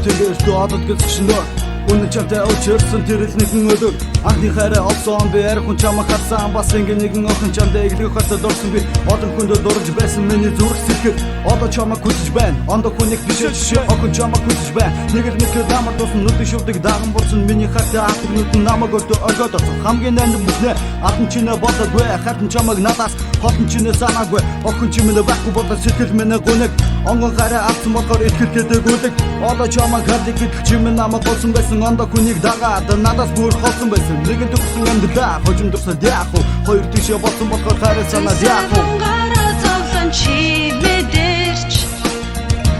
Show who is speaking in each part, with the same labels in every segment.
Speaker 1: тэгээс доод гэсгшнө Үнэн чамтай очирсан тэр л нэгэн өдөр Анхны хайраа олсон би архун чамаа хатсан бас ингэ нэгэн охин чамтай эглэх хатад орсон би Одон хүндө дурж байсан миний зүрх сэтгэл Одоо чамаа хүсэж байна Ондо хүнийг бишээ жишээ охин чамаа хүсэж байна Нэг л нэг дамар тусан нүдэн шүвдэг даган бурсан Миний хайртай атг нүдэн намайг өртөө оргоод орсон Хамгийн нандин бүснэ атан чинээ бодоогүй Хатан чамайг надаас хотон чинээ санаагүй Охин чи минь байхгүй бодоо сэтгэл минь гүнэг Онгон хайраа авсан болохоор итгэл гэдэг Одоо чамаа хатдаг гэдэг чи минь намайг голсон байсан Ондо хүнийг дагаад надаас бүр холсон байсан Нэгэн төгсөн амьдраа хожим дурсаад яах вэ Хоёр тийшээ болсон болохоор хайраа санаад яах вэ
Speaker 2: Гараа зовлон чи мэдэрч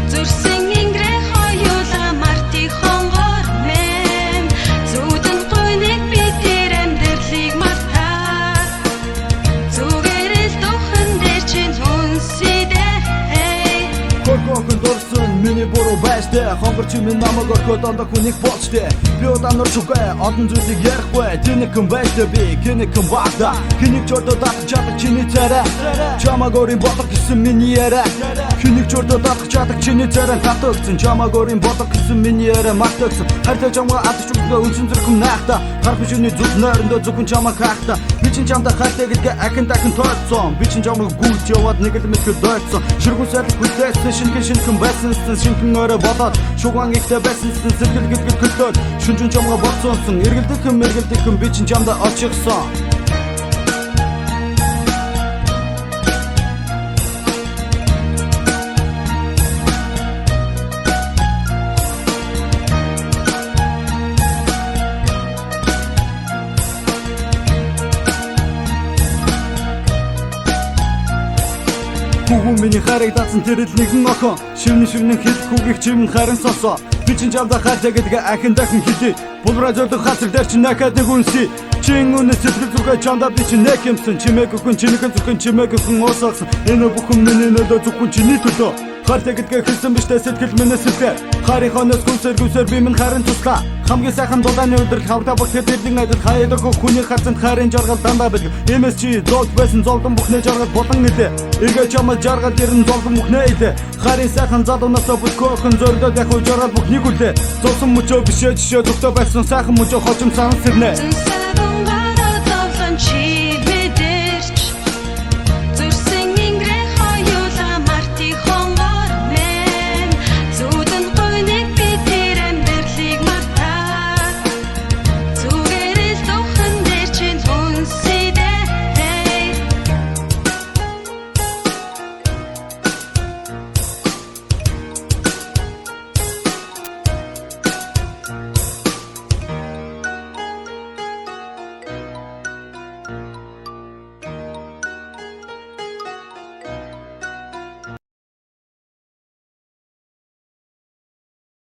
Speaker 2: Зүрсэн ингэрэ хоёулаа марти хонгор мэм Зүудэн гойныг би тэр амьдралыг мартаа Зүгээрэл духан дээр чин хүнсидэ
Speaker 1: Хөргөөхөн дурсан миний буруу байштай Хонгор чи минь намайг орхиод ондоо хүнийг болчтэй Би удаанаар шугай одон зүйлийг ярихгүй Тэнийг хэн байштай би хэнийг хэн багта Хэнийг чордоо татах чадах чиний царай Чамаг өрийн бодог гэсэн миний яриа Хэнийг чордоо татах чадах чиний царай татагцсан Чамаг өрийн бодог гэсэн миний яриа мартагцсан Хайртай чамгаа адч үгдээ үнсэн зэрхэм наахта Хар бишүний зүг нойрондоо зөвхөн чамаг хаахта Би чин чамда хайртай гэдгээ ахин дахин тооцсон Би чин чамаг гүйж яваад нэг л мэтгэл дойцсон Ширгүүн сайд хүлээсэн шинхэн байсан шинхэн өрөө бодоод Шуган ихтэй байсан сэтгэл гэдгийг хөтлөөд Шүнжин чамгаа бодсонсон эргэлдэхэн би чин чамда очихсон Хүүгүн миний хайрыг датсан тэр л нэгэн охин Шивнэн хэлэх хүүгийг чимэн харин сонсоо Би чин чамда хайртай гэдгээ ахин дахин хэлье Булраа зордох хацар дээр чи нахад нэг үнсий Чин үнэ сэтгэл зүрхээ чамда би чи нэг юмсан Чимээг өхөн чинийхэн зүрхэн чимээг өхөн уусгасан Энэ бүхэн миний нөлөө зөвхөн чиний төлөө Хайртай гэдгээ хэлсэн биштэй сэтгэл минь сэтгэл Хайрын хонос гүсэр би минь харин туслаа Хамгийн сайхан дулааны өдрөл хавтаа бүх тэрдийн адил хаядаг хүний хацанд хайрын жаргал дандаа байдаг Эмэс чи золд байсан золдон бүхнээ жаргал болон нэлээ Эргээ чамаа жаргал дэрэн золдон бүхнээ илээ Хайрын сайхан залуунасаа бүтгэөхөн зордоод яг жаргал бүхнийг үлээ Зовсон мөчөө бишээ жишээ зүгтөө байсан сайхан мөчөө хожим санс сэрнэ